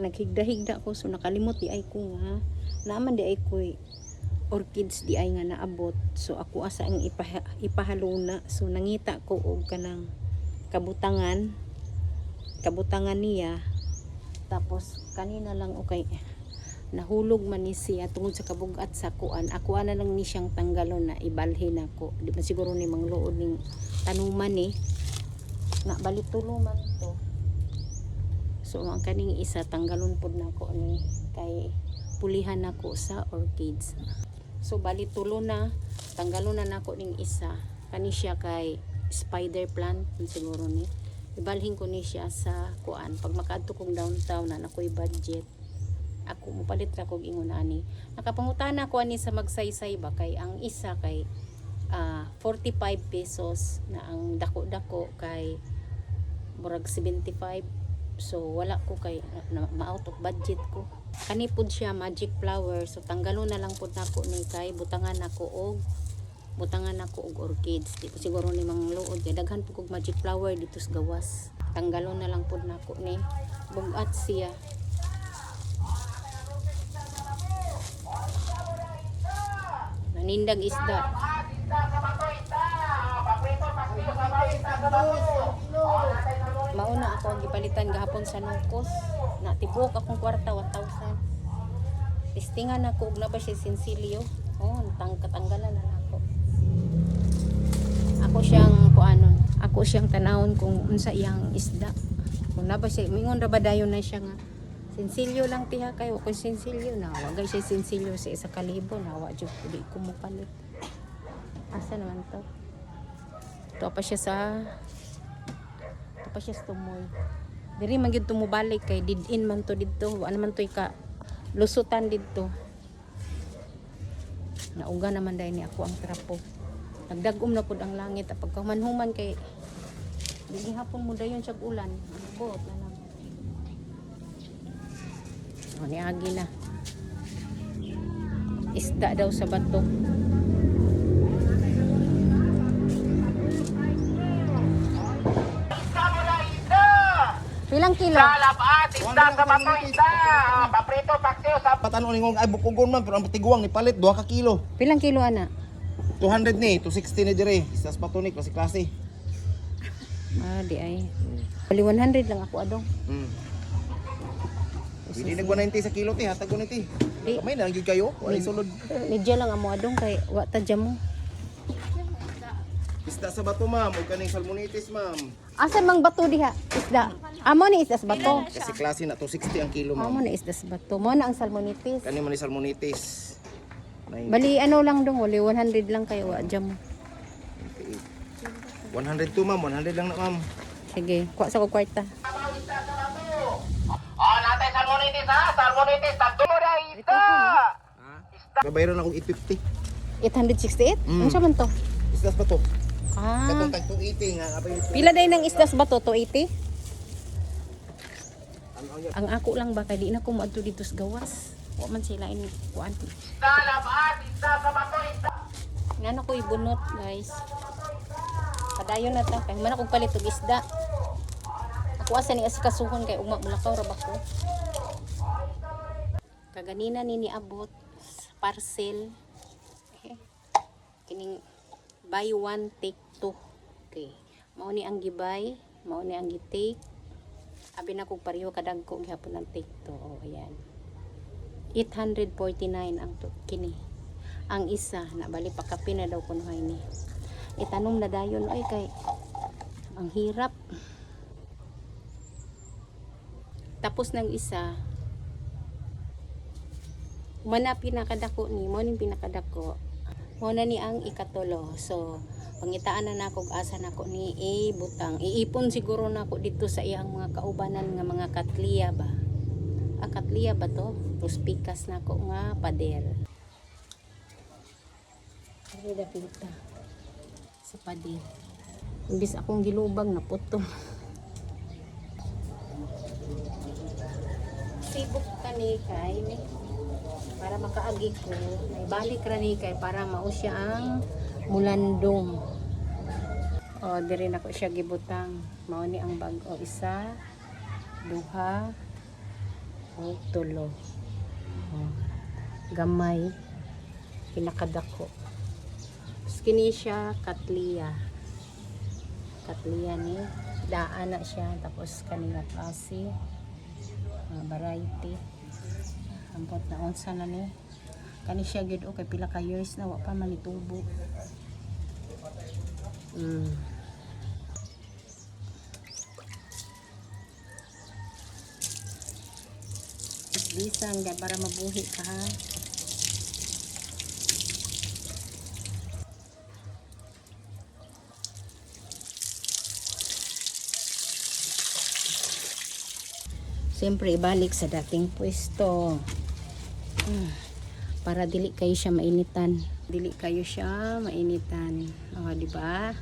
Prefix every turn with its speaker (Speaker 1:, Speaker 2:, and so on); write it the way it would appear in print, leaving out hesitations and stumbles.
Speaker 1: naghigda-higda ko, so nakalimot di ay ko nga naman di ay ko orchids di ay nga naabot, so ako asa ang ipahaluna. So nangita ko og kanang kabutangan niya, tapos kanina lang okay nahulog man ni siya tungod sa kabugat sa kuan. Ako na lang ni siyang tanggalon na ibalhin ako, di ba siguro ni mangluod ning tanuman ni nga balik tulo man to. So ang kaning isa tanggalon pod nako ni kay pulihan nako sa orchids. So bali tulo na tanggalon na nako ning isa kani siya kay spider plant siguro ni ibalhin ko ni siya sa kuan pag makaadto kong downtown na nakoy budget. Ako mupalit ra kog ingon ani. Nakapangutana ko ani sa magsaysay ba kay ang isa kay 45 pesos na ang dako-dako kay murag 75. So wala ko kay ma-out of budget ko. Kani pud siya magic flower, so tanggalon na lang pud nako ni kay butangan nako og orchids. Di ko siguro ni mangluod kay daghan pud kog magic flower dito sa gawas. Tanggalon na lang pud nako ni bugat siya. Nanindag isda. Mauna ako ang gipalitan gahapon sa Nungkos. Natibok akong kwarta 1,000. Testingan ako og na ba siya sinsilyo. Oh, katanggalan na ako. Ako siyang tanawon kung unsa iyang isda. Kung na ba siya, mingon ra ba dayon na siya nga sinsilyo lang tiha kayo kung sinsilyo na wagay siya sinsilyo sa 1,000 na wa jud pudi ko mo palit. Asa naman to? To pa siya sa tumoy. Diri man gyud tumubalik kay did-in man to didto. Ano man to ka lusutan didto. Nauga naman dai ni ako ang trapo. Nagdagom na pud ang langit pag kamanhuman kay dili hapon mo dayon siya ulan. Bot na lang. O, niagi na. Isda daw sa bato. Pilang kilo?
Speaker 2: Salapat, isda sa bato, isda. Paprito, paksiw sa...
Speaker 3: Patano ni ngong ay bukugon man pero ang tiguang ni palit 2 ka kilo.
Speaker 1: Pilang kilo ana?
Speaker 3: 200 ni, 260 ni dire. Isas patunik klase.
Speaker 1: Di ay. Bali 100 lang ako adong.
Speaker 3: Hindi nag 190 sa kilo ti, hatag ko ti. Kamay na lang gyud kayo, wala sulod.
Speaker 1: Medyo lang amo adong kay wa ta mo.
Speaker 3: Isda sa bato ma'am, ug kaning salmonitis ma'am.
Speaker 1: Asa mang bato diha? Isda. Amo ni isda sa bato.
Speaker 3: Kasi klase na 260 ang kilo ma'am.
Speaker 1: Amo na isda sa bato. Mo na ang salmonitis.
Speaker 3: Kani man ni salmonitis.
Speaker 1: Bali ano lang dong, wali 100 lang kayo wa mo.
Speaker 3: 102 ma'am, 100 lang na ma'am.
Speaker 1: Sige, kuha sa ko kwarta.
Speaker 2: Natay salmonitis ha, salmonitis. Tagtulo na isda.
Speaker 3: Babayron ako 850.
Speaker 1: 868? Ano siya man to?
Speaker 3: Isda sa bato.
Speaker 1: Ah.
Speaker 3: Katong tag 280 nga abay.
Speaker 1: Pila day ng isda sa bato? 280? Ang ako lang ba, kay di na ko maadto dito sa gawas. Wa man sila ini kuan.
Speaker 2: Salapat, isda sa bato, isda.
Speaker 1: Ngano ko ibunot, guys. Padayon na ta kay man akong palit og isda. Ako asa ni asikasuhon kay ugma mulakaw ra ba ko. Kaganina ni niabot parcel. Okay. Kining buy one take two. Okay. Mao ni ang gibay, mao ni ang gi-take. Abi na kog pareho kadagko gihapon ang take to. Oh, ayan. 849 ang kini. Ang isa na bali pa kape na daw kunuhay ni. Itanong na dayon ay kay ang hirap. Tapos ng isa mana pinakadako ni mo ning pinakadako mo na ni ang ikatulo. So pangitaan na nako asa nako ni butang iipon siguro nako dito sa iyang mga kaubanan nga mga katliya ba. Katliya ba to? Ruspikas nako nga pader. Ay dapita sa pader. Imbis akong gilubag na puto. Sibuk kani kay para makaagi ko may balik ra ni kay para mao siya ang mulandong. O diri na ko siya gibutang. Mao ni ang bag o isa, duha, O, tulo. O, gamay. Pinakadako. Kini siya Katlia. Katlia ni. Daan na siya. Tapos kanina klase. Variety. Ampot na unsa na ni. Kani siya gid okay pila ka years na wa pa manitubo. Bisan ga para mabuhi ka ha. Siyempre ibalik sa dating pwesto. Para dili kayo siya mainitan. Dili kayo siya mainitan. O, di ba?